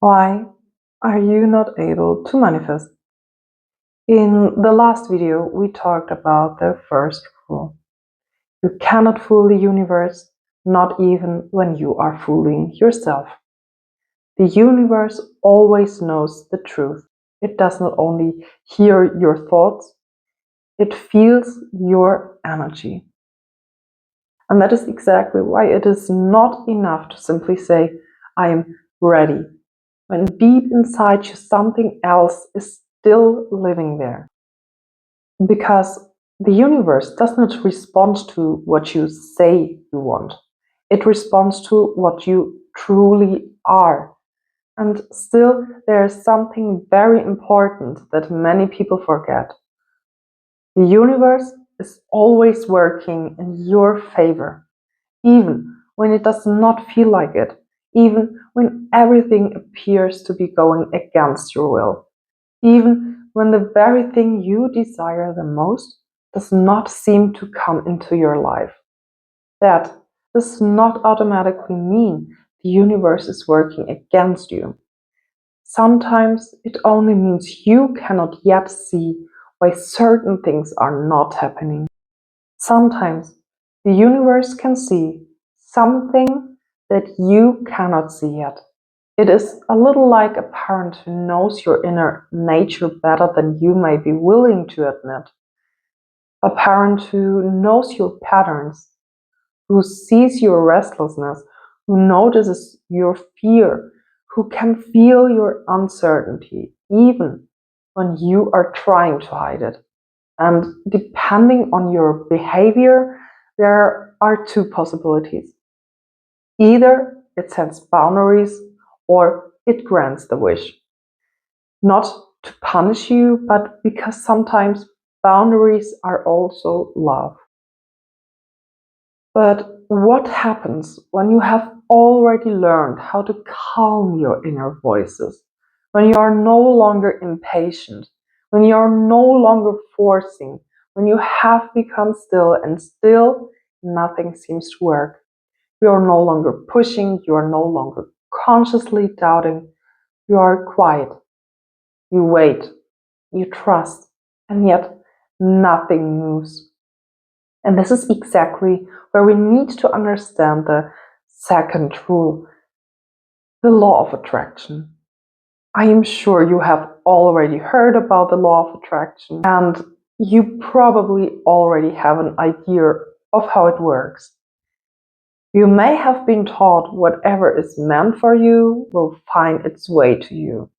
Why are you not able to manifest? In the last video, we talked about the first rule. You cannot fool the universe, not even when you are fooling yourself. The universe always knows the truth. It does not only hear your thoughts, it feels your energy. And that is exactly why it is not enough to simply say, I am ready, when deep inside you something else is still living there. Because the universe does not respond to what you say you want. It responds to what you truly are. And still, there is something very important that many people forget. The universe is always working in your favor, even when it does not feel like it, even when everything appears to be going against your will, even when the very thing you desire the most does not seem to come into your life. That does not automatically mean the universe is working against you. Sometimes it only means you cannot yet see why certain things are not happening. Sometimes the universe can see something that you cannot see yet. It is a little like a parent who knows your inner nature better than you may be willing to admit. A parent who knows your patterns, who sees your restlessness, who notices your fear, who can feel your uncertainty, even when you are trying to hide it. And depending on your behavior, there are two possibilities. Either it sets boundaries or it grants the wish. Not to punish you, but because sometimes boundaries are also love. But what happens when you have already learned how to calm your inner voices? When you are no longer impatient, when you are no longer forcing, when you have become still and still nothing seems to work. You are no longer pushing, you are no longer consciously doubting, you are quiet. You wait, you trust, and yet nothing moves. And this is exactly where we need to understand the second rule, the law of attraction. I am sure you have already heard about the law of attraction, and you probably already have an idea of how it works. You may have been taught whatever is meant for you will find its way to you.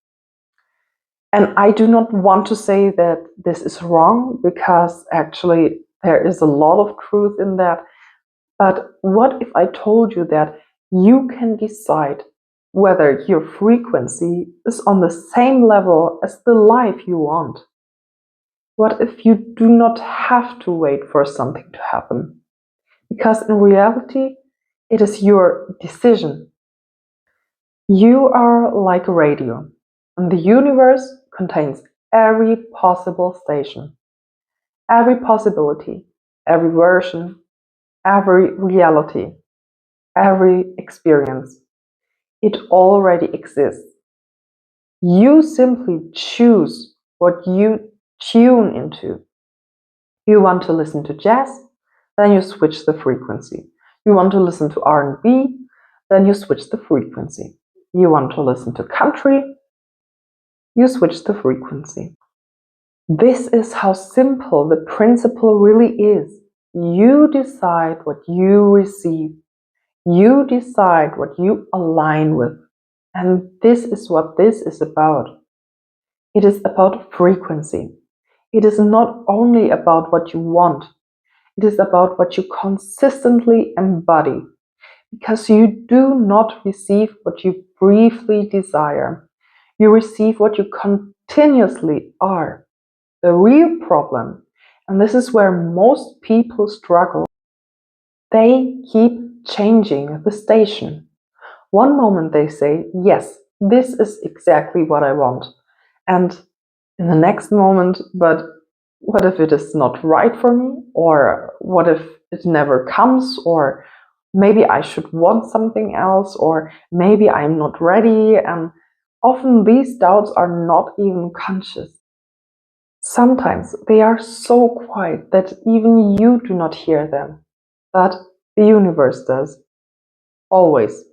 And I do not want to say that this is wrong, because actually there is a lot of truth in that. But what if I told you that you can decide whether your frequency is on the same level as the life you want? What if you do not have to wait for something to happen? Because in reality, it is your decision. You are like a radio, and the universe contains every possible station, every possibility, every version, every reality, every experience. It already exists. You simply choose what you tune into. You want to listen to jazz? Then you switch the frequency. You want to listen to R&B? Then you switch the frequency. You want to listen to country? You switch the frequency. This is how simple the principle really is. You decide what you receive. You decide what you align with. And this is what this is about. It is about frequency. It is not only about what you want. It is about what you consistently embody. Because you do not receive what you briefly desire. You receive what you continuously are. The real problem, and this is where most people struggle, they keep changing the station. One moment they say, yes, this is exactly what I want. And in the next moment, but what if it is not right for me? Or what if it never comes? Or maybe I should want something else? Or maybe I'm not ready? And Often these doubts are not even conscious. Sometimes they are so quiet that even you do not hear them. But the universe does. Always.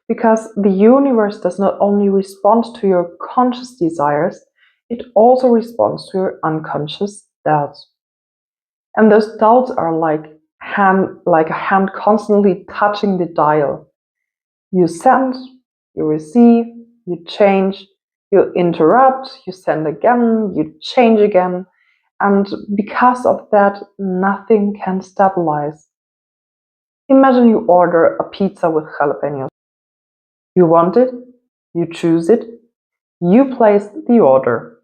Because the universe does not only respond to your conscious desires, it also responds to your unconscious doubts. And those doubts are like a hand constantly touching the dial. You send, you receive, you change, you interrupt, you send again, you change again, and because of that, nothing can stabilize. Imagine you order a pizza with jalapenos. You want it, you choose it, you place the order.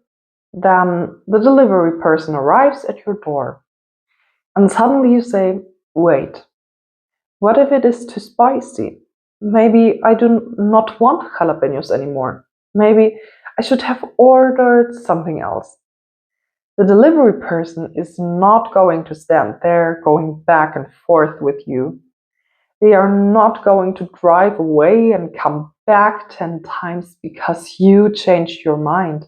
Then the delivery person arrives at your door. And suddenly you say, wait, what if it is too spicy? Maybe I do not want jalapenos anymore. Maybe I should have ordered something else. The delivery person is not going to stand there going back and forth with you. They are not going to drive away and come back 10 times because you changed your mind.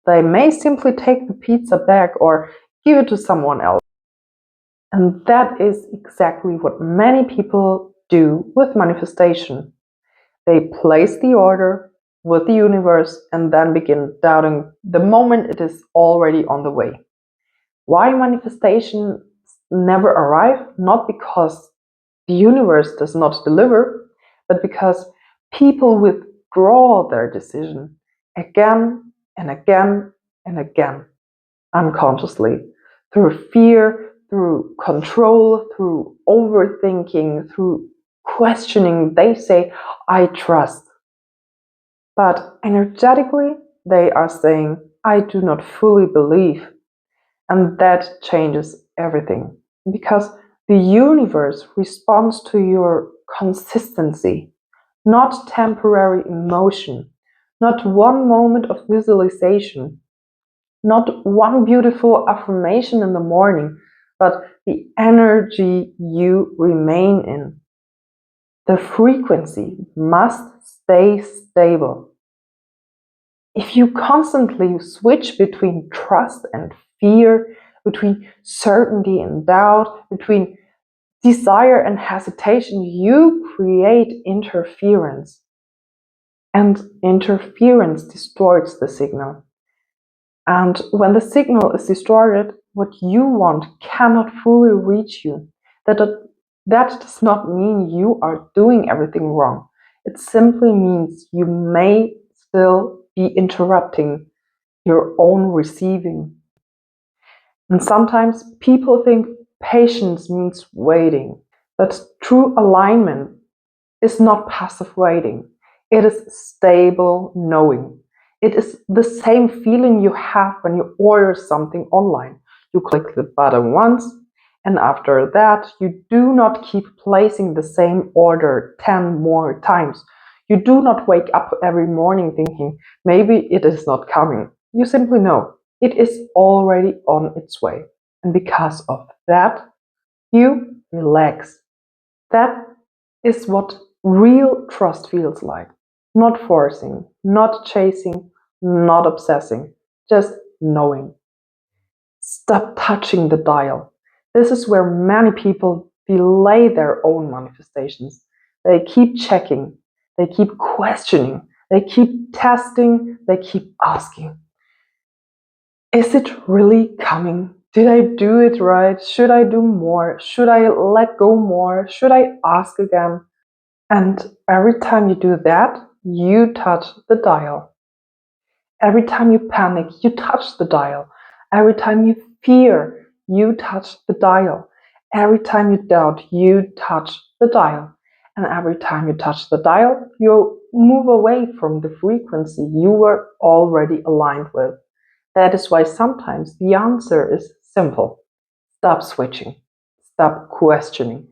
They may simply take the pizza back or give it to someone else. And that is exactly what many people do with manifestation. They place the order with the universe and then begin doubting the moment it is already on the way. Why manifestations never arrive? Not because the universe does not deliver, but because people withdraw their decision again and again and again, unconsciously, through fear, through control, through overthinking, through questioning. They say, I trust. But energetically, they are saying, I do not fully believe. And that changes everything because the universe responds to your consistency, not temporary emotion, not one moment of visualization, not one beautiful affirmation in the morning, but the energy you remain in. The frequency must stay stable. If you constantly switch between trust and fear, between certainty and doubt, between desire and hesitation, you create interference. And interference distorts the signal. And when the signal is distorted, what you want cannot fully reach you. That does not mean you are doing everything wrong. It simply means you may still be interrupting your own receiving. And sometimes people think patience means waiting, but true alignment is not passive waiting. It is stable knowing. It is the same feeling you have when you order something online. You click the button once, and after that, you do not keep placing the same order 10 more times. You do not wake up every morning thinking, maybe it is not coming. You simply know it is already on its way. And because of that, you relax. That is what real trust feels like. Not forcing, not chasing, not obsessing, just knowing. Stop touching the dial. This is where many people delay their own manifestations. They keep checking, they keep questioning, they keep testing, they keep asking. Is it really coming? Did I do it right? Should I do more? Should I let go more? Should I ask again? And every time you do that, you touch the dial. Every time you panic, you touch the dial. Every time you fear, you touch the dial. Every time you doubt, you touch the dial. And every time you touch the dial, you move away from the frequency you were already aligned with. That is why sometimes the answer is simple. Stop switching. Stop questioning.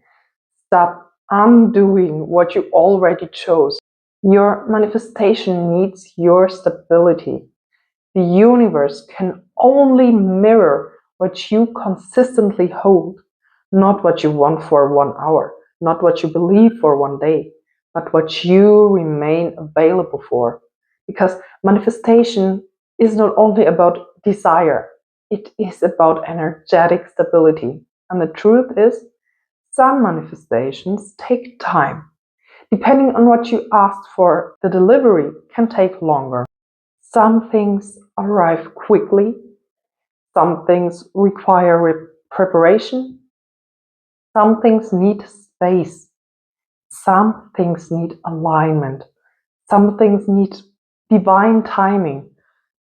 Stop undoing what you already chose. Your manifestation needs your stability. The universe can only mirror what you consistently hold, not what you want for 1 hour, not what you believe for one day, but what you remain available for. because manifestation is not only about desire, it is about energetic stability. And the truth is, some manifestations take time. Depending on what you asked for, the delivery can take longer. Some things arrive quickly, some things require preparation, some things need space, some things need alignment, some things need divine timing,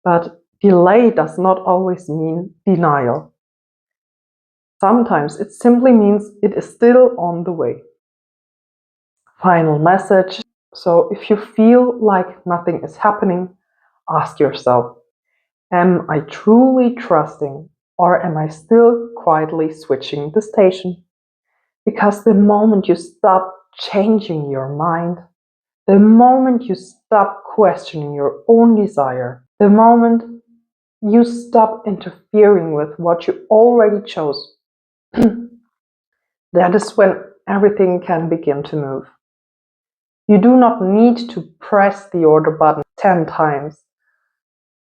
but delay does not always mean denial. Sometimes it simply means it is still on the way. Final message. So if you feel like nothing is happening, ask yourself, am I truly trusting, or am I still quietly switching the station? Because the moment you stop changing your mind, the moment you stop questioning your own desire, the moment you stop interfering with what you already chose, that is when everything can begin to move. You do not need to press the order button 10 times.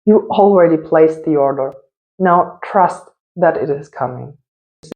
You already placed the order. Now trust that it is coming.